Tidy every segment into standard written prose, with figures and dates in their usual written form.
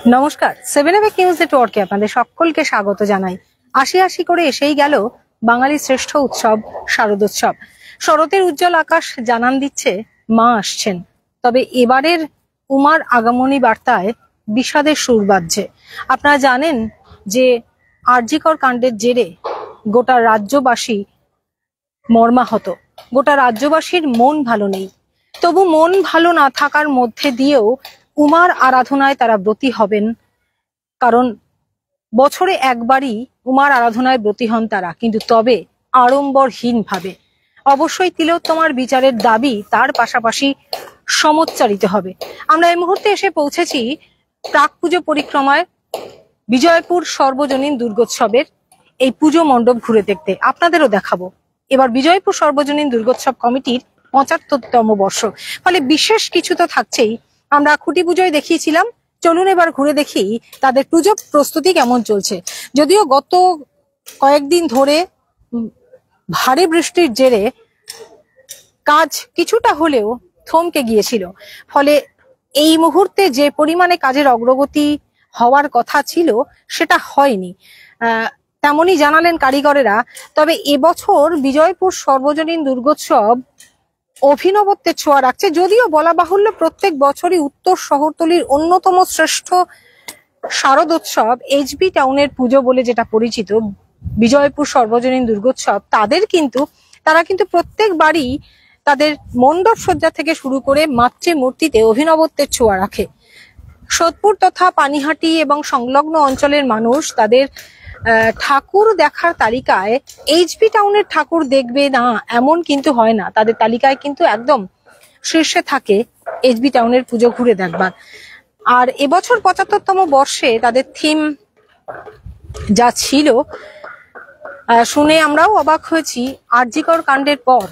নমস্কার, 7 নিউজ নেটওয়ার্কে আপনাদের সকলকে স্বাগত জানাই। আশি আশি করে এসেই গেল বাঙালির শ্রেষ্ঠ উৎসব শারদোৎসব। শরতের উজ্জ্বল আকাশ জানান দিচ্ছে মা আসছেন। তবে এবারের উমার আগমনী বার্তায় বিষাদের সুর বাজছে। আপনারা জানেন যে আরজিকর কাণ্ডের জেরে গোটা রাজ্যবাসী মর্মাহত, গোটা রাজ্যবাসীর মন ভালো নেই। তবু মন ভালো না থাকার মধ্যে দিয়েও উমার আরাধনায় তারা ব্রতী হবেন, কারণ বছরে একবারই উমার আরাধনায় ব্রতী হন তারা, কিন্তু তবে আড়ম্বরহীন ভাবে। অবশ্যই তিলোত্তমার বিচারের দাবি তার পাশাপাশি সমুচ্চারিত হবে। আমরা এই মুহূর্তে এসে পৌঁছেছি প্রাক পুজো পরিক্রমায় বিজয়পুর সর্বজনীন দুর্গোৎসবের এই পুজো মণ্ডপ ঘুরে দেখতে। আপনাদেরও দেখাবো এবার বিজয়পুর সর্বজনীন দুর্গোৎসব কমিটির ৭৫তম বর্ষ, ফলে বিশেষ কিছু তো থাকছেই। আমরা খুঁটি পুজোয় দেখিয়েছিলাম, চলুন এবার ঘুরে দেখি তাদের পুজো প্রস্তুতি কেমন চলছে। যদিও গত কয়েকদিন ধরে ভারী বৃষ্টির জেরে কাজ কিছুটা হলেও থমকে গিয়েছিল, ফলে এই মুহূর্তে যে পরিমাণে কাজের অগ্রগতি হওয়ার কথা ছিল সেটা হয়নি, তেমনই জানালেন কারিগরেরা। তবে এবছর বিজয়পুর সর্বজনীন দুর্গোৎসব অভিনবত্বের ছোঁয়া রাখছে। যদিও বলা বাহুল্য, প্রত্যেক বছরই উত্তর শহরতলির অন্যতম শ্রেষ্ঠ শারদোৎসব এইচবি টাউনের পুজো বলে যেটা পরিচিত বিজয়পুর সর্বজনীন দুর্গোৎসব, তারা কিন্তু প্রত্যেকবারই তাদের মণ্ডপ সজ্জা থেকে শুরু করে মাতৃমূর্তিতে অভিনবত্বের ছোঁয়া রাখে। সোদপুর তথা পানিহাটি এবং সংলগ্ন অঞ্চলের মানুষ তাদের ঠাকুর দেখার তালিকায় এইচবি টাউনের ঠাকুর দেখবে না এমন কিন্তু হয় না, তাদের তালিকায় কিন্তু একদম শীর্ষে থাকে এইচবি টাউনের পুজো ঘুরে দেখবার। আর এবছর ৭৫তম বর্ষে তাদের থিম যা ছিল শুনে আমরাও অবাক হয়েছি। আরজিকর কাণ্ডের পর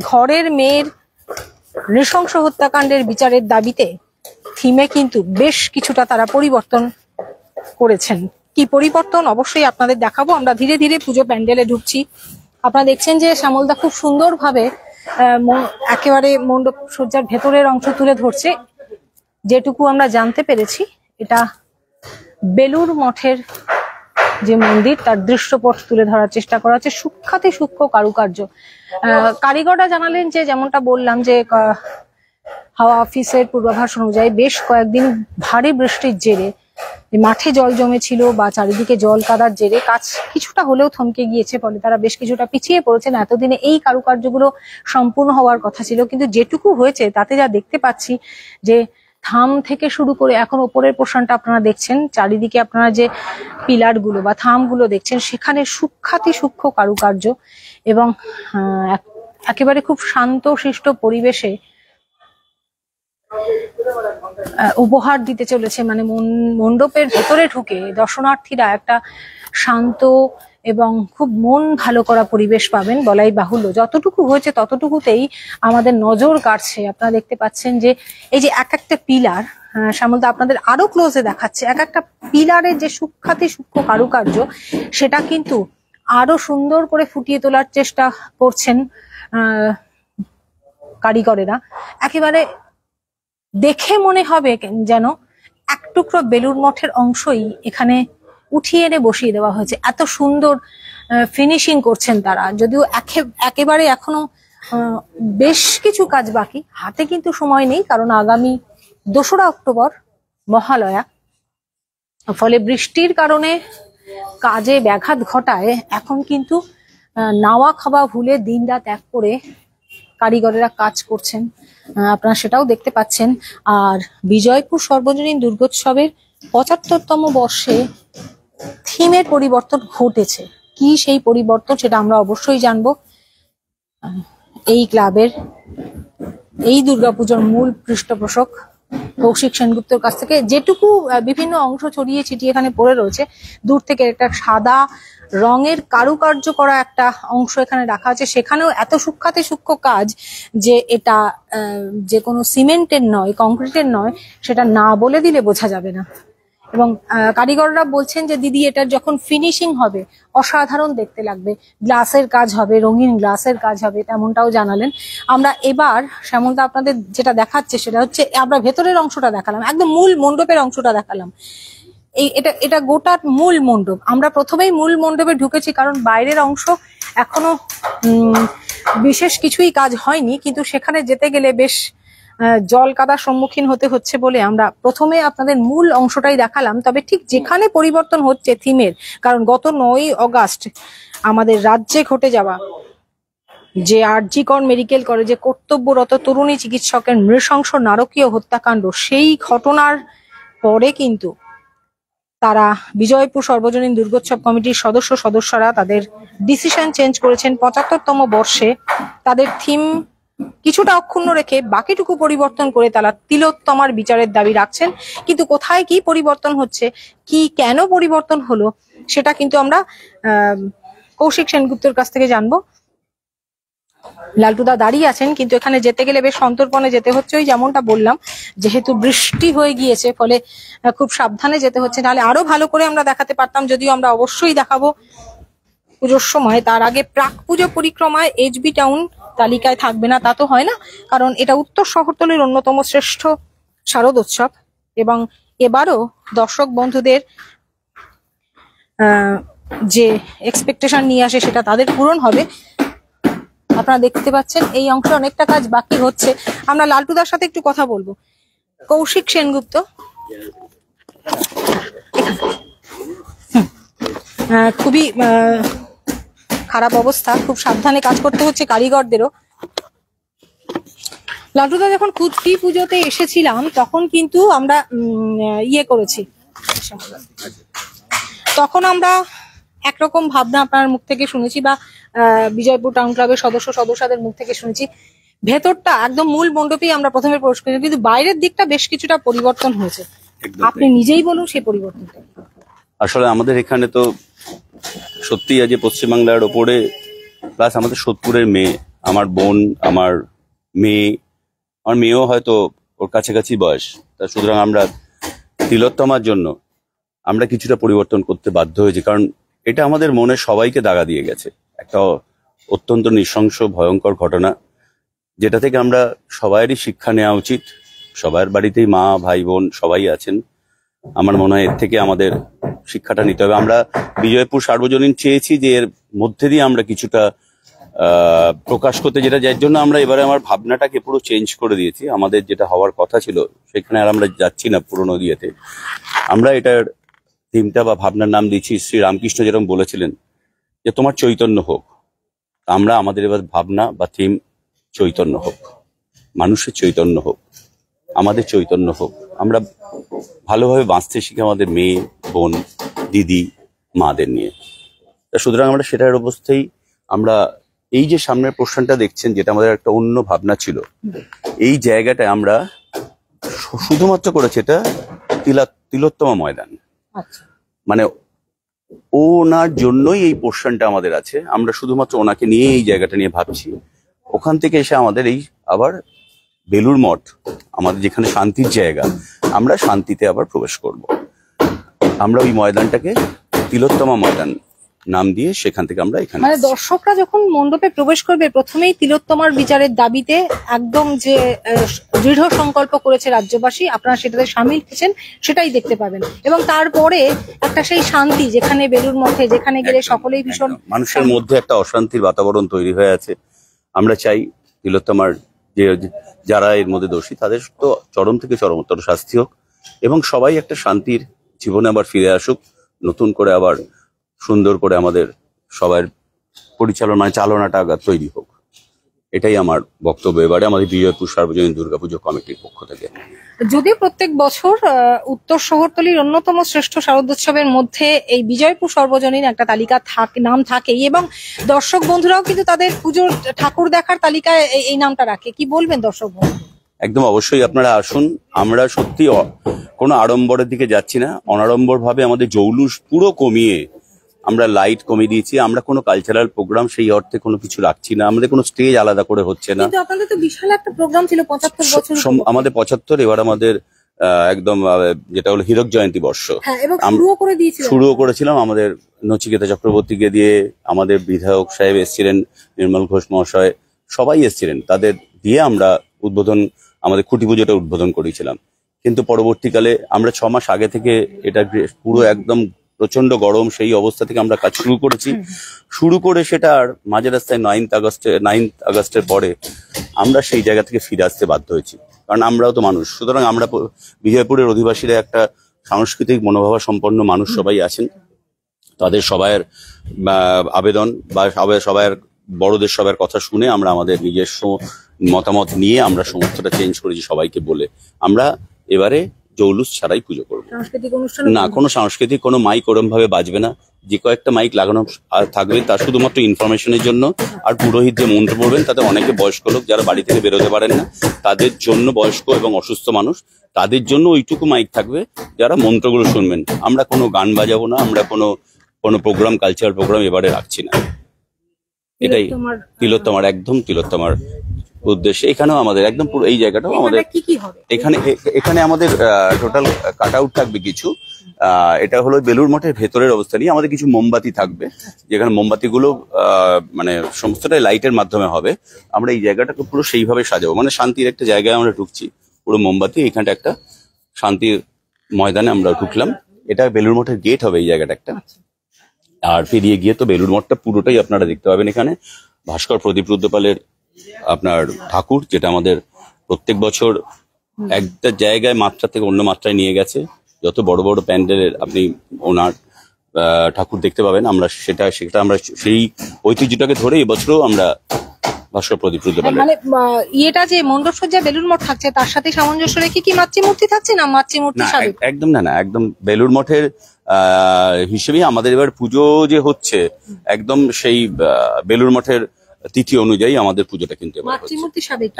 ঘরের মেয়ের নৃশংস হত্যাকাণ্ডের বিচারের দাবিতে থিমে কিন্তু বেশ কিছুটা তারা পরিবর্তন করেছেন। কি পরিবর্তন অবশ্যই আপনাদের দেখাবো। আমরা ধীরে ধীরে পুজো প্যান্ডেলে ঢুকছি। আপনারা দেখছেন যে শ্যামলদা খুব সুন্দরভাবে একেবারে মণ্ডপ সজ্জার ভেতরের অংশ তুলে ধরছে। যেটুকু আমরা জানতে পেরেছি, এটা বেলুর মঠের যে মন্দির তার দৃশ্যপট তুলে ধরার চেষ্টা করা হচ্ছে। সূক্ষ্মাতি সূক্ষ্ম কারুকার্য। কারিগররা জানালেন যে, যেমনটা বললাম, যে হাওয়া অফিসের পূর্বাভাস অনুযায়ী বেশ কয়েকদিন ভারী বৃষ্টির জেরে মাঠে জল জমেছিল বা চারিদিকে জল কাদার জেরে কাজ কিছুটা হলেও থমকে গিয়েছে, ফলে তারা বেশ কিছুটা পিছিয়ে পড়েছেন। এতদিনে এই কারুকার্যগুলো সম্পূর্ণ হওয়ার কথা ছিল, কিন্তু যেটুকু হয়েছে তাতে যা দেখতে পাচ্ছি যে থাম থেকে শুরু করে এখন ওপরের পোর্শনটা আপনারা দেখছেন, চারিদিকে আপনারা যে পিলার গুলো বা থাম গুলো দেখছেন, সেখানে সূক্ষ্মাতি সূক্ষ্ম কারুকার্য এবং একেবারে খুব শান্ত শিষ্ট পরিবেশে উপহার দিতে চলেছে। মানে মণ্ডপের ভেতরে ঢুকে দর্শনার্থীরা একটা শান্ত এবং খুব মন ভালো করা পরিবেশ পাবেন বলাই বাহুল্য। যতটুকু হয়েছে ততটুকুতেই আমাদের নজর কাড়ছে। আপনারা দেখতে পাচ্ছেন যে এই যে এক একটা পিলার, শ্যামলদা আপনাদের আরো ক্লোজে দেখাচ্ছে, এক একটা পিলারের যে সূক্ষ্মাতি সূক্ষ্ম কারুকার্য সেটা কিন্তু আরো সুন্দর করে ফুটিয়ে তোলার চেষ্টা করছেন কারিগরেরা। একেবারে দেখে মনে হবে যেন এক টুকরো বেলুর মঠের অংশই এখানে উঠিয়ে এনে বসিয়ে দেওয়া হয়েছে। এত সুন্দর ফিনিশিং করছেন তারা। যদিও একেবারে এখনো বেশ কিছু কাজ বাকি, হাতে কিন্তু সময় নেই, কারণ আগামী ২রা অক্টোবর মহালয়া। ফলে বৃষ্টির কারণে কাজে ব্যাঘাত ঘটায় এখন কিন্তু নাওয়া খাওয়া ভুলে দিন রাত এক করে কারিগরেরা কাজ করছেন, আপনারা সেটাও দেখতে পাচ্ছেন। আর বিজয়পুর সর্বজনীন দুর্গোৎসবের ৭৫তম বর্ষে থিমের পরিবর্তন ঘটেছে। কি সেই পরিবর্তন সেটা আমরা অবশ্যই জানবো এই ক্লাবের এই দুর্গাপুজোর মূল পৃষ্ঠপোষক কৌশিক সেনগুপ্তর কাছ থেকে। যেটুকু বিভিন্ন অংশ ছড়িয়ে ছিটিয়ে এখানে পড়ে রয়েছে, দূর থেকে একটা সাদা রঙের কারুকার্য করা একটা অংশ এখানে রাখা আছে, সেখানেও এত সূক্ষ্মাতি সূক্ষ্ম কাজ যে এটা যে কোনো সিমেন্টের নয়, কংক্রিটের নয়, সেটা না বলে দিলে বোঝা যাবে না। এবং কারিগররা বলছেন যে দিদি এটার যখন ফিনিশিং হবে অসাধারণ দেখতে লাগবে, গ্লাসের কাজ হবে, রঙিন গ্লাসের কাজ হবে, তেমনটাও জানালেন। আমরা এবার শ্যামলদা আপনাদের যেটা দেখাচ্ছে সেটা হচ্ছে, আমরা ভেতরের অংশটা দেখালাম, একদম মূল মণ্ডপের অংশটা দেখালাম। এটা গোটা মূল মণ্ডপ। আমরা প্রথমেই মূল মণ্ডপে ঢুকেছি কারণ বাইরের অংশ এখনো বিশেষ কিছুই কাজ হয়নি, কিন্তু সেখানে যেতে গেলে বেশ জল কাদার সম্মুখীন হতে হচ্ছে বলে আমরা প্রথমে আপনাদের মূল অংশটাই দেখালাম। তবে ঠিক যেখানে পরিবর্তন হচ্ছে থিমের, কারণ গত 9ই অগাস্ট আমাদের রাজ্যে ঘটে যাওয়া যে আরজি কর মেডিকেল কলেজে কর্তব্যরত তরুণী চিকিৎসকের নৃশংস নারকীয় হত্যাকাণ্ড, সেই ঘটনার পরে কিন্তু তারা বিজয়পুর সর্বজনীন দুর্গোৎসব কমিটির সদস্যরা তাদের ডিসিশন চেঞ্জ করেছেন। 75তম বর্ষে তাদের থিম কিছুটা অক্ষুণ্ণ রেখে বাকিটুকু পরিবর্তন করে তারা তিলোত্তমার বিচারের দাবি রাখছেন। কিন্তু কোথায় কি পরিবর্তন হচ্ছে, কি কেন পরিবর্তন হলো, সেটা কিন্তু আমরা কৌশিক সেনগুপ্তের কাছ থেকে জানবো। লালটুদা দাঁড়িয়ে আছেন, কিন্তু এখানে যেতে গেলে বেশ সন্তর্পণে যেতে হচ্ছে। ওই যেমনটা বললাম, যেহেতু বৃষ্টি হয়ে গিয়েছে ফলে খুব সাবধানে যেতে হচ্ছে, নাহলে আরো ভালো করে আমরা দেখাতে পারতাম, যদিও আমরা অবশ্যই দেখাবো পুজোর সময়। তার আগে প্রাক পুজো পরিক্রমায় এইচবি টাউন তালিকায় থাকবে না তা তো হয় না, কারণ এটা উত্তর শহরতলির অন্যতম শ্রেষ্ঠ শারদোৎসব এবং এবারও দর্শক বন্ধুদের যে এক্সপেকটেশন নিয়ে আসে সেটা তাদের পূরণ হবে। আপনারা দেখতে পাচ্ছেন এই অংশে অনেকটা কাজ বাকি হচ্ছে। আমরা লালটুদার সাথে একটু কথা বলবো। কৌশিক সেনগুপ্ত, খুবই খারাপ অবস্থা, খুব সাবধানে কাজ করতে হচ্ছে কারিগরদেরও। লালটুদা, যখন খুঁতকি পুজোতে এসেছিলাম তখন কিন্তু আমরা করেছি, তখন আমরা একরকম ভাবনা আপনার মুখ থেকে শুনেছি বা বিজয়পুর টাউন ক্লাবের সদস্যদের মুখ থেকে শুনেছি। ভেতরটা একদম মূল মণ্ডপেই আমরা প্রথমে প্রবেশ করেছি, কিন্তু বাইরের দিকটা বেশ কিছুটা পরিবর্তন হয়েছে। আপনি নিজেই বলুন সেই পরিবর্তনটা। আসলে আমাদের এখানে তো সত্যি আজ পশ্চিমবাংলার ওপরে, প্লাস আমাদের সোদপুরের মেয়ে, আমার বোন, আমার মেয়েও হয়তো ওর কাছাকাছি বয়স, তা সুতরাং আমরা তিলোত্তমার জন্য আমরা কিছুটা পরিবর্তন করতে বাধ্য হয়েছি, কারণ এটা আমাদের মনে সবাইকে দাগা দিয়ে গেছে। একটা অত্যন্ত নৃশংস ভয়ঙ্কর ঘটনা, যেটা থেকে আমরা সবাইরই শিক্ষা নেওয়া উচিত। সবার বাড়িতেই মা, ভাই, বোন সবাই আছেন। আমার মনে হয় এর থেকে আমাদের শিক্ষাটা নিতে হবে। আমরা বিজয়পুর সার্বজনীন চেয়েছি যে এর মধ্যে দিয়ে আমরা কিছুটা প্রকাশ করতে, যার জন্য আমরা এবারে আমার ভাবনাটাকে পুরো চেঞ্জ করে দিয়েছি। আমাদের যেটা হওয়ার কথা ছিল সেখানে আর আমরা যাচ্ছি না পুরোনো দিয়েতে। আমরা এটার থিমটা বা ভাবনার নাম দিচ্ছি শ্রী রামকৃষ্ণ যেরকম বলেছিলেন যে তোমার চৈতন্য হোক। আমরা আমাদের এবার ভাবনা বা থিম চৈতন্য হোক, মানুষের চৈতন্য হোক, আমাদের চৈতন্য হোক। আমরা ভালোভাবে বাঁচতে শিখি আমাদের মেয়ে, বোন, দিদি, মাদের নিয়ে। সুতরাং আমরা সেটার অবস্থায় আমরা এই যে সামনের প্রশ্নটা দেখছেন, যেটা আমাদের একটা অন্য ভাবনা ছিল, এই জায়গাটায় আমরা শুধুমাত্র করেছি এটা তিলোত্তমা ময়দান। মানে ওনার জন্যই এই পোর্শনটা আমাদের আছে। আমরা শুধুমাত্র ওনাকে নিয়ে এই জায়গাটা নিয়ে ভাবছি। ওখান থেকে এসে আমাদের এই আবার বেলুর মঠ, আমাদের যেখানে শান্তির জায়গা, আমরা শান্তিতে আবার প্রবেশ করব। আমরা ওই ময়দানটাকে তিলোত্তমা ময়দান নাম দিয়ে সেখান থেকে আমরা এখানে, মানে দর্শকরা যখন মণ্ডপে প্রবেশ করবে প্রথমেই তিলোত্তমার বিচারের দাবিতে একদম যে দৃঢ় সংকল্প করেছে রাজ্যবাসী, আপনারা সেটাতে সামিল হয়েছেন, সেটাই দেখতে পাবেন। এবং তারপরে একটা সেই শান্তি, যেখানে বেলুর মঠে যেখানে গেলে সকলেই ভীষণ, মানুষের মধ্যে একটা অশান্তির বাতাবরণ তৈরি হয়ে আছে। আমরা চাই তিলোত্তমার যে যারা এর মধ্যে দোষী তাদের তো চরম থেকে চরমতর শাস্তি হোক, এবং সবাই একটা শান্তির জীবনে আবার ফিরে আসুক, নতুন করে আবার সুন্দর করে আমাদের সবার চালনাটা তৈরি হোক। এটাই আমার বক্তব্য এবারে আমাদের বিজয়পুর সার্বজনীন দুর্গাপুজো কমিটির পক্ষ থেকে। যদিও প্রত্যেক বছর উত্তর শহরতলির অন্যতম শ্রেষ্ঠ শারদোৎসবের মধ্যে এই বিজয়পুর সর্বজনীন একটা তালিকা নাম থাকেই, এবং দর্শক বন্ধুরাও কিন্তু তাদের পুজোর ঠাকুর দেখার তালিকায় এই নামটা রাখে। কি বলবেন দর্শক বন্ধু? একদম অবশ্যই আপনারা আসুন। আমরা সত্যি কোনো আড়ম্বরের দিকে যাচ্ছি না, অনাড়ম্বর ভাবে আমাদের জৌলুস পুরো কমিয়ে আমরা লাইট কমিয়ে দিয়েছি। আমরা কোনো কালচারাল প্রোগ্রাম সেই অর্থে কোনো কিছু রাখছি না, আমাদের কোনো স্টেজ আলাদা করে হচ্ছে না। কিন্তু আপনাদের তো বিশাল একটা প্রোগ্রাম ছিল 75 বছর, আমাদের 75, এবার আমাদের একদম যেটা হলো হীরক জয়ন্তী বর্ষ এবং শুরুও করেছিলাম আমাদের নচিকেতা চক্রবর্তীকে দিয়ে। আমাদের বিধায়ক সাহেব এসেছিলেন, নির্মল ঘোষ মহাশয়, সবাই এসেছিলেন, তাদের দিয়ে আমরা আমাদের খুঁটি পুজোটা উদ্বোধন করেছিলাম। কিন্তু পরবর্তীকালে আমরা 6 মাস আগে থেকে এটা পুরো একদম প্রচন্ড গরম, সেই অবস্থা থেকে আমরা কাজ শুরু করে সেটা আর মাঝে রাস্তায় 9th আগস্টের পরে আমরা সেই জায়গা থেকে ফিরে আসতে বাধ্য হয়েছি, কারণ আমরাও তো মানুষ। সুতরাং আমরা বিজয়পুরের অধিবাসীরা একটা সাংস্কৃতিক মনোভাব সম্পন্ন মানুষ সবাই আছেন, তাদের সবাইয়ের আবেদন বা সবাইয়ের বড়দের সবার কথা শুনে আমরা আমাদের নিজস্ব মতামত নিয়ে আমরা সমস্তটা চেঞ্জ করেছি সবাইকে বলে। আমরা এবারে জৌলুস ছাড়াই পুজো করবো না, কোনো সাংস্কৃতিক কোনো মাইক ওরম ভাবে বাজবে না। যে কয়েকটা মাইক লাগানো থাকবে তা শুধুমাত্র ইনফরমেশনের জন্য। আর পুরোহিত যে মন্ত্র পড়বেন তাতে অনেকে বয়স্ক লোক যারা বাড়ি থেকে বেরোতে পারেন না, তাদের জন্য, বয়স্ক এবং অসুস্থ মানুষ তাদের জন্য ওইটুকু মাইক থাকবে যারা মন্ত্রগুলো শুনবেন। আমরা কোনো গান বাজাবো না, আমরা কোনো প্রোগ্রাম, কালচারাল প্রোগ্রাম এবারে রাখছি না। এটাই তিলোত্তমার, একদম তিলোত্তমার উদ্দেশ্যে। এখানেও আমাদের একদম পুরো এই জায়গাটাও আমাদের এখানে আমাদের টোটাল কাট আউট থাকবে কিছু। এটা হলো বেলুড় মঠের ভেতরের অবস্থা নিয়ে আমাদের কিছু মোমবাতি থাকবে, যেখানে মোমবাতিগুলো মানে সমস্তটাই লাইটের মাধ্যমে হবে। আমরা এই জায়গাটাকে পুরো সেইভাবে সাজাবো, মানে শান্তির একটা জায়গায় আমরা ঢুকছি, পুরো মোমবাতি। এখানটা একটা শান্তির ময়দানে আমরা ঢুকলাম। এটা বেলুড় মঠের গেট হবে এই জায়গাটা একটা। আর পেরিয়ে গিয়ে তো বেলুড় মঠটা পুরোটাই আপনারা দেখতে পাবেন। এখানে ভাস্কর প্রদীপ রুদ্রপালের আপনার ঠাকুর, যেটা আমাদের প্রত্যেক বছর একটা জায়গায় মাত্রা থেকে অন্য মাত্রায় নিয়ে গেছে। যত বড় বড় প্যান্ডেলের আপনি ওনার ঠাকুর দেখতে পাবেন। আমরা সেটা আমরা সেই ঐতিহ্যটাকে ধরে এবছরও আমরা ভাস্কর প্রদীপ রুদ্রপালের মানে ইয়েটা যে মণ্ডপ সজ্জা বেলুড় মঠ থাকছে, তার সাথে সামঞ্জস্য রেখে কি মাতৃমূর্তি থাকছে না মাতৃমূর্তি একদম না, একদম বেলুড় মঠের হিসেবেই আমাদের এবার পুজো যে হচ্ছে, একদম সেই বেলুড় মঠের তিথি অনুযায়ী আমাদের পুজোটা কিন্তু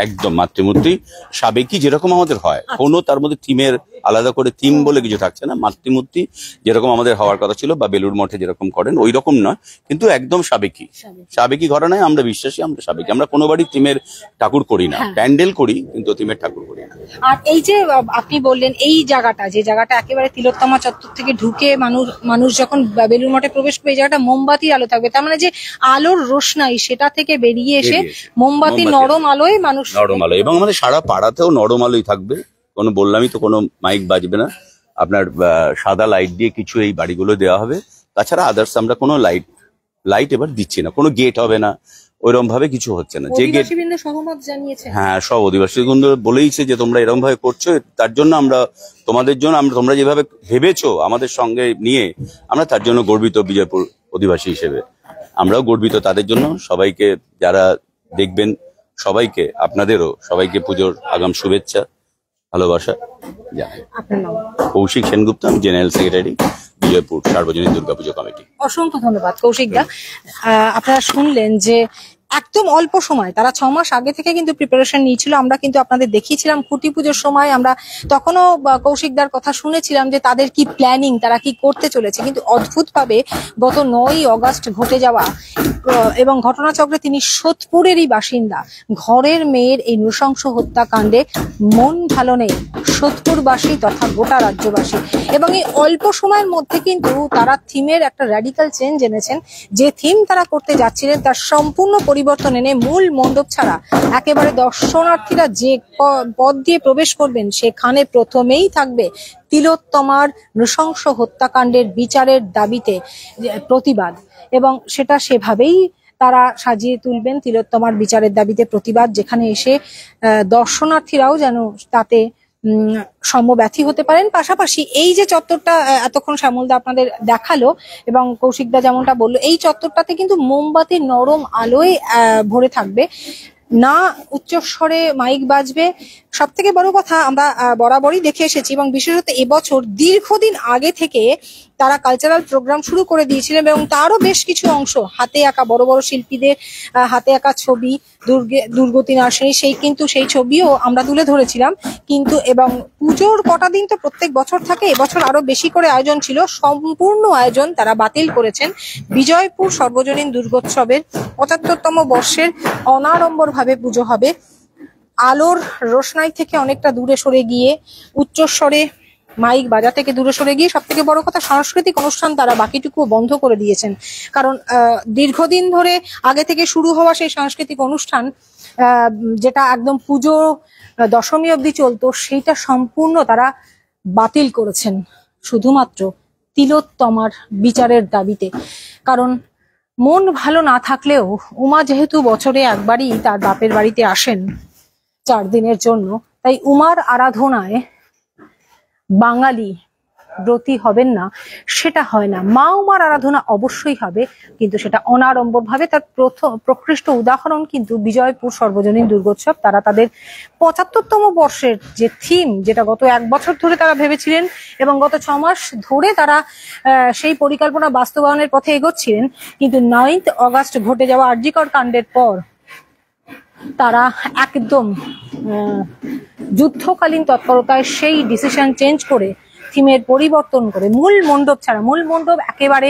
একদম মাতৃমূর্তি সাবেকি যেরকম আমাদের হয়। কোনো তার মধ্যে থিমের আলাদা করে থিম বলে কিছু থাকছে না। মাতৃমূর্তি যেরকম আমাদের হওয়ার কথা ছিল বা বেলুড় মঠে যেরকম করেন ওই রকম নয়, কিন্তু একদম সাবেকি ঘরানায় আমরা বিশ্বাসী। আমরা সাবেকি, আমরা কোনো বাড়ি থিমের ঠাকুর করি না, প্যান্ডেল করি কিন্তু থিমের ঠাকুর করি না। আর এই যে আপনি বললেন এই জায়গাটা, যে জায়গাটা একেবারে তিলোত্তমা চত্বর থেকে ঢুকে মানুষ যখন বেলুড় মঠে প্রবেশ করবে, এই জায়গাটা মোমবাতির আলো থাকবে। তার মানে যে আলোর রোশনাই সেটা থেকে বেরিয়ে এসে মোমবাতি নরম আলোয় নরম আলো, এবং আমাদের সারা পাড়াতেও নরম আলোই থাকবে। কোনো বললামই তো, কোনো মাইক বাজবে না। আপনার সাদা লাইট দিয়ে কিছু এই বাড়িগুলো দেওয়া হবে। তাছাড়া আদার্স আমরা কোনো লাইট এবার দিচ্ছি না, কোনো গেট হবে না, ওইরকম ভাবে কিছু হচ্ছে না। যে গেট হ্যাঁ, সব অধিবাসী বৃন্দ বলেইছে যে তোমরা এরকম ভাবে করছো, তার জন্য আমরা তোমাদের জন্য, তোমরা যেভাবে ভেবেছো আমাদের সঙ্গে নিয়ে, আমরা তার জন্য গর্বিত। বিজয়পুর অধিবাসী হিসেবে আমরাও গর্বিত তাদের জন্য। সবাইকে যারা দেখবেন, সবাইকে, আপনাদেরও সবাইকে পুজোর আগাম শুভেচ্ছা, ভালোবাসা। কৌশিক সেনগুপ্ত, আমি জেনারেল সেক্রেটারি, বিজয়পুর সার্বজনীন দুর্গাপুজো কমিটি। অসংখ্য ধন্যবাদ কৌশিক দা। আপনারা শুনলেন যে একদম অল্প সময়, তারা 6 মাস আগে থেকে কিন্তু প্রিপারেশন নিয়েছিল। আমরা কিন্তু আপনাদের দেখিয়েছিলাম খুঁটি পুজোর সময়, আমরা তখনও কৌশিকদার কথা শুনেছিলাম যে তাদের কি প্ল্যানিং, তারা কি করতে চলেছে। কিন্তু অদ্ভুতভাবে গত 9ই আগস্ট ঘটে যাওয়া এবং ঘটনাচক্রে তিনি সোদপুরেরই বাসিন্দা, ঘরের মেয়ের এই নৃশংস হত্যাকাণ্ডে মন ভালো নেই সোদপুরবাসী তথা গোটা রাজ্যবাসী। এবং এই অল্প সময়ের মধ্যে কিন্তু তারা থিমের একটা র্যাডিক্যাল চেঞ্জ এনেছেন। যে থিম তারা করতে যাচ্ছিলেন তার সম্পূর্ণ পরিবর্তন এনে মূল মণ্ডপ ছাড়া একেবারে দর্শনার্থীরা যে পথ দিয়ে প্রবেশ করবেন সেখানে প্রথমেই থাকবে তিলোত্তমার নৃশংস হত্যাকাণ্ডের বিচারের দাবিতে প্রতিবাদ, এবং সেটা সেভাবেই তারা সাজিয়ে তুলবেন। তিলোত্তমার বিচারের দাবিতে প্রতিবাদ, যেখানে এসে দর্শনার্থীরাও যেন তাতে সমব্যথী হতে পারেন। পাশাপাশি এই যে চত্বরটা এতক্ষণ শ্যামলদা আপনাদের দেখালো এবং কৌশিকদা যেমনটা বললো, এই চত্বরটাতে কিন্তু মোমবাতির নরম আলোয় ভরে থাকবে, না উচ্চস্বরে মাইক বাজবে। সব থেকে বড় কথা, আমরা বরাবরই দেখে এসেছি এবং বিশেষত এবছর দীর্ঘদিন আগে থেকে তারা কালচারাল প্রোগ্রাম শুরু করে দিয়েছিলেন এবং তারও বেশ কিছু অংশ হাতে আঁকা, বড় বড় শিল্পীদের হাতে আঁকা ছবি, দুর্গতি নার্সারি, সেই ছবিও আমরা তুলে ধরেছিলাম। কিন্তু এবং পুজোর কটা দিন তো প্রত্যেক বছর থাকে, এবছর আরো বেশি করে আয়োজন ছিল। সম্পূর্ণ আয়োজন তারা বাতিল করেছেন। বিজয়পুর সর্বজনীন দুর্গোৎসবের 75তম বর্ষের অনাড়ম্বর ভাবে পুজো হবে। আলোর রোশনাই থেকে অনেকটা দূরে সরে গিয়ে, উচ্চস্বরে মাইক বাজা থেকে দূরে সরে গিয়ে, সব থেকে বড় কথা সাংস্কৃতিক অনুষ্ঠান তারা বাকিটুকু বন্ধ করে দিয়েছেন। কারণ দীর্ঘদিন ধরে আগে থেকে শুরু হওয়া সেই সাংস্কৃতিক অনুষ্ঠান, যেটা একদম পুজো দশমী অবধি চলতো, সেইটা সম্পূর্ণ তারা বাতিল করেছেন শুধুমাত্র তিলোত্তমার বিচারের দাবিতে। কারণ মন ভালো না থাকলেও উমা যেহেতু বছরে একবারই তার বাপের বাড়িতে আসেন 4 দিনের জন্য, তাই উমার আরাধনায় বাঙালি ব্রতী হবেন না সেটা হয় না। মা উমার আরাধনা অবশ্যই হবে, কিন্তু সেটা অনাড়ম্বর ভাবে। তার প্রকৃষ্ট উদাহরণ কিন্তু বিজয়পুর সর্বজনীন দুর্গোৎসব। তারা তাদের 75তম বর্ষের যে থিম, যেটা গত 1 বছর ধরে তারা ভেবেছিলেন এবং গত 6 মাস ধরে তারা সেই পরিকল্পনা বাস্তবায়নের পথে এগোচ্ছিলেন, কিন্তু 9 অগাস্ট ঘটে যাওয়া আরজিকর কাণ্ডের পর তারা একদম যুদ্ধকালীন তৎপরতায় সেই ডিসিশন চেঞ্জ করে, থিমের পরিবর্তন করে, মূল মণ্ডপ ছাড়া, মূল মণ্ডপ একেবারে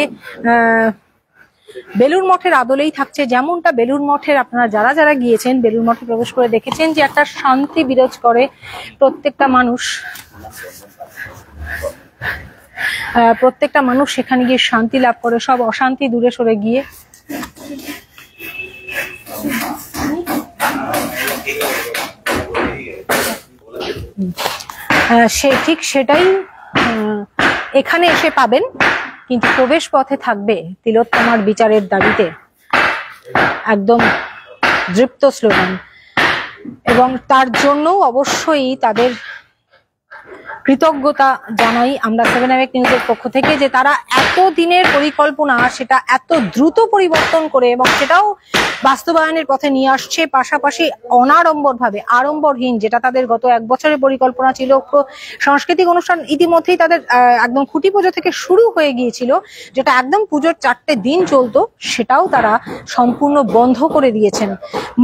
বেলুড় মঠের আদলেই থাকছে। যেমনটা বেলুড় মঠের, আপনারা যারা যারা গিয়েছেন বেলুড় মঠে প্রবেশ করে দেখেছেন যে একটা শান্তি বিরাজ করে। প্রত্যেকটা মানুষ সেখানে গিয়ে শান্তি লাভ করে, সব অশান্তি দূরে সরে গিয়ে। ঠিক সেটাই এখানে এসে পাবেন, কিন্তু প্রবেশ পথে থাকবে তিলোত্তমার বিচারের দাবিতে একদম দৃপ্ত স্লোগান। এবং তার জন্য অবশ্যই তাদের কৃতজ্ঞতা জানাই আমরা 7 নিউজের পক্ষ থেকে, যে তারা এত দিনের পরিকল্পনা সেটা এত দ্রুত পরিবর্তন করে এবং সেটাও বাস্তবায়নের পথে নিয়ে আসছে। পাশাপাশি অনাড়ম্বর ভাবে, আড়ম্বরহীন, যেটা তাদের গত 1 বছরের পরিকল্পনা ছিল, সাংস্কৃতিক অনুষ্ঠান ইতিমধ্যেই তাদের একদম খুঁটি পুজো থেকে শুরু হয়ে গিয়েছিল, যেটা একদম পুজোর 4টে দিন চলতো, সেটাও তারা সম্পূর্ণ বন্ধ করে দিয়েছেন।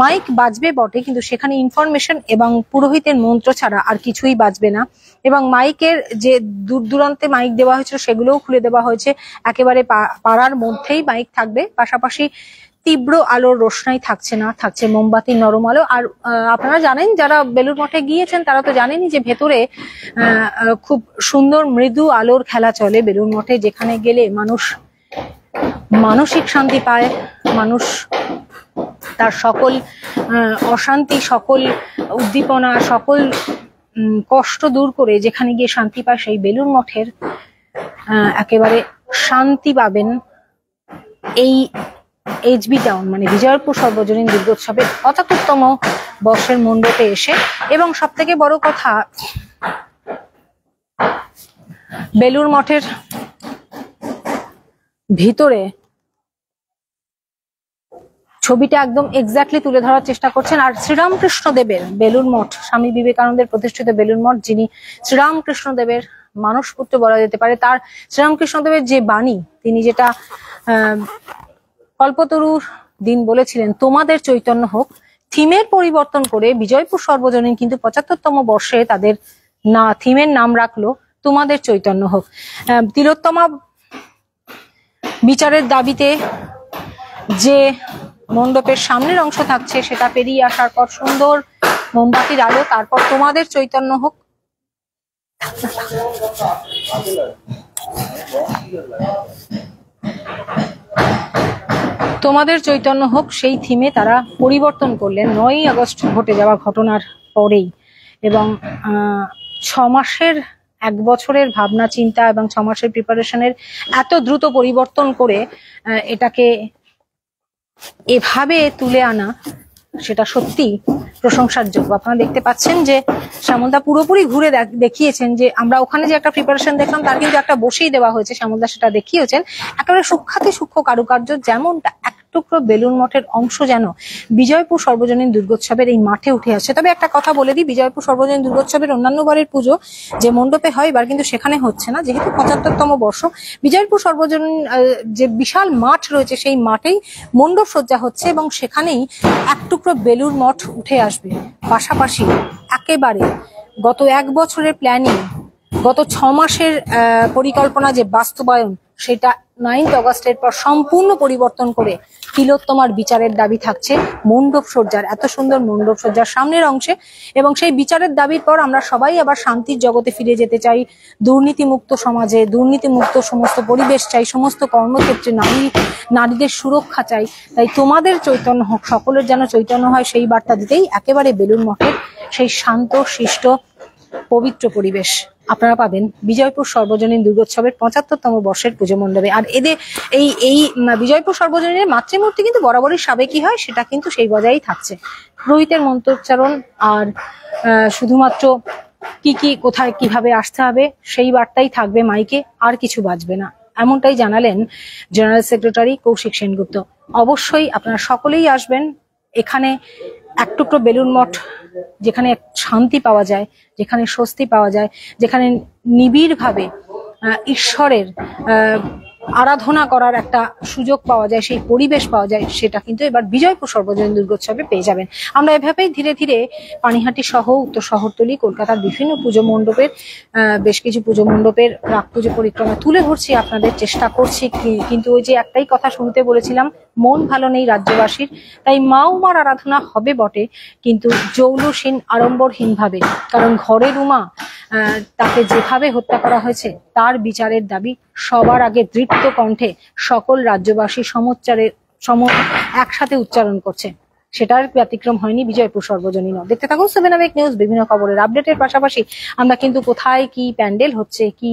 মাইক বাজবে বটে, কিন্তু সেখানে ইনফরমেশন এবং পুরোহিতের মন্ত্র ছাড়া আর কিছুই বাজবে না। এবং মাইকের যে দূর দূরান্তে মাইক দেওয়া হয়েছিল সেগুলোও খুলে দেওয়া হয়েছে। একেবারে পাড়ার মধ্যেই মাইক থাকবে। পাশাপাশি তীব্র আলোর রোশনাই থাকছে না, থাকছে মোমবাতির নরম আলো। আর আপনারা জানেন, যারা বেলুড় মঠে গিয়েছেন তারা তো জানেনই যে ভেতরে খুব সুন্দর মৃদু আলোর খেলা চলে বেলুড় মঠে, যেখানে গেলে মানুষ মানসিক শান্তি পায়, মানুষ তার সকল অশান্তি, সকল উদ্দীপনা, সকল কষ্ট দূর করে যেখানে গিয়ে শান্তি পায়, সেই বেলুড় মঠের একেবারে শান্তি পাবেন এই এইচবি টাউন মানে বিজয়পুর সর্বজনীন দুর্গোৎসবের 75তম বর্ষের মণ্ডপে এসে। এবং সব থেকে বড় কথা, বেলুড় মঠের ভিতরে ছবিটা একদম এক্স্যাক্টলি তুলে ধরার চেষ্টা করছেন। আর শ্রীরামকৃষ্ণদেবের বেলুড় মঠ, স্বামী বিবেকানন্দের প্রতিষ্ঠিত বেলুড় মঠ, যিনি শ্রীরামকৃষ্ণদেবের মানসপুত্র বলা যেতে পারে, তার শ্রীরামকৃষ্ণদেবের যে বাণী, তিনি যেটা কল্পতরুর দিন বলেছিলেন, তোমাদের চৈতন্য হোক, থিমের পরিবর্তন করে বিজয়পুর সর্বজনীন কিন্তু 75তম বর্ষে তাদের থিমের নাম রাখলো তোমাদের চৈতন্য হোক। তিলোত্তমা বিচারের দাবিতে যে মণ্ডপের সামনের অংশ থাকছে, সেটা পেরিয়ে আসার পর সুন্দর মোমবাতির আলো, তারপর তোমাদের চৈতন্য হোক। তোমাদের চৈতন্য হোক সেই থিমে তারা পরিবর্তন করলেন 9ই আগস্ট ঘটে যাওয়া ঘটনার পরেই। এবং 6 মাসের 1 বছরের ভাবনা চিন্তা এবং 6 মাসের প্রিপারেশনের এত দ্রুত পরিবর্তন করে এটাকে এভাবে তুলে আনা, সেটা সত্যি প্রশংসার যোগ্য। আপনারা দেখতে পাচ্ছেন যে শ্যামলদা পুরোপুরি ঘুরে দেখিয়েছেন যে আমরা ওখানে যে একটা প্রিপারেশন দেখলাম তার কিন্তু একটা বসেই দেওয়া হয়েছে, শ্যামলদা সেটা দেখিয়েছেন। একেবারে সূক্ষ্মাতি সূক্ষ্ম কারুকার্য, যেমনটা এক টুকরো বেলুড় মঠের অংশ যেন বিজয়পুর সর্বজনীন দুর্গোৎসবের এই মাঠে উঠে আসছে। তবে একটা কথা বলে দিই, বিজয়পুর সর্বজনীন দুর্গোৎসবের অন্যান্য বারের পুজো যে মণ্ডপে হয়, এবার কিন্তু সেখানে হচ্ছে না, যেহেতু 75তম বর্ষ। বিজয়পুর সর্বজনীন যে বিশাল মাঠ রয়েছে, সেই মাঠেই মণ্ডপ সজ্জা হচ্ছে এবং সেখানেই এক টুকরো বেলুড় মঠ উঠে আসবে। পাশাপাশি একেবারে গত 1 বছরের প্ল্যানিং গত 6 মাসের পরিকল্পনা যে বাস্তবায়ন, সেটা 9 অগস্টের পর সম্পূর্ণ পরিবর্তন করে তিলোত্তমার বিচারের দাবি থাকছে মণ্ডপ সজ্জার, এত সুন্দর মণ্ডপ সজ্জার সামনের অংশে। এবং সেই বিচারের দাবির পর আমরা সবাই আবার শান্তির জগতে ফিরে যেতে চাই, দুর্নীতিমুক্ত সমাজে, দুর্নীতিমুক্ত সমস্ত পরিবেশ চাই, সমস্ত কর্মক্ষেত্রে নারীদের সুরক্ষা চাই। তাই তোমাদের চৈতন্য হোক, সকলের যেন চৈতন্য হয়, সেই বার্তা দিতেই একেবারে বেলুড় মঠের সেই শান্ত শিষ্ট পবিত্র পরিবেশ আপনারা পাবেন বিজয়পুর সর্বজনীন দুর্গোৎসবের 75তম বর্ষের পুজো মণ্ডপে। আর এদের এই বিজয়পুর সর্বজনীনের মাতৃমূর্তি কিন্তু বরাবরই সাবেকি হয়, সেটা কিন্তু সেই বজায়ই থাকছে। পুরোহিতের মন্ত্রোচ্চারণ আর শুধুমাত্র কি কোথায় কিভাবে আসতে হবে সেই বার্তাই থাকবে মাইকে, আর কিছু বাজবে না, এমনটাই জানালেন জেনারেল সেক্রেটারি কৌশিক সেনগুপ্ত। অবশ্যই আপনারা সকলেই আসবেন এখানে। এক টুকরো বেলুড় মঠ, যেখানে শান্তি পাওয়া যায়, যেখানে স্বস্তি পাওয়া যায়, যেখানে নিবিড়ভাবে ঈশ্বরের আরাধনা করার একটা সুযোগ পাওয়া যায়, সেই পরিবেশ পাওয়া যায়, সেটা কিন্তু এবার বিজয়পুর সর্বজনীন দুর্গোৎসবে পেয়ে যাবেন। আমরা এভাবেই ধীরে ধীরে পানিহাটি সহ উত্তর শহরতলি, কলকাতার বিভিন্ন পুজো মণ্ডপের বেশ কিছু পুজো মণ্ডপের রাগ পুজো পরিক্রমা তুলে ধরছি, আপনাদের চেষ্টা করছি। কিন্তু ওই যে একটাই কথা শুনতে বলেছিলাম, মন ভালো নেই রাজ্যবাসীর, তাই মা উমার আরাধনা হবে বটে, কিন্তু জৌলুসীন আড়ম্বরহীন ভাবে। কারণ ঘরের উমা তাকে যেভাবে হত্যা করা হয়েছে, তার বিচারের দাবি সবার আগে দৃঢ় কণ্ঠে সকল রাজ্যবাসী একসাথে উচ্চারণ করছে। সেটার ব্যতিক্রম হয়নি বিজয়পুর সর্বজনীন। দেখতে থাকুন 7 আওয়ার নিউজ। বিভিন্ন খবরের আপডেটের পাশাপাশি আমরা কিন্তু কোথায় কি প্যান্ডেল হচ্ছে, কি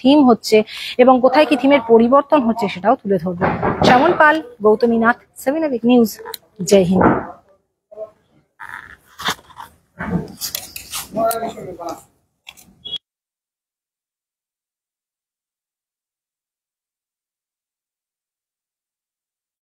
থিম হচ্ছে এবং কোথায় কি থিমের পরিবর্তন হচ্ছে সেটাও তুলে ধরবো। Shyamal Pal, Gautami Nath, 7 hour news. জয় হিন্দ।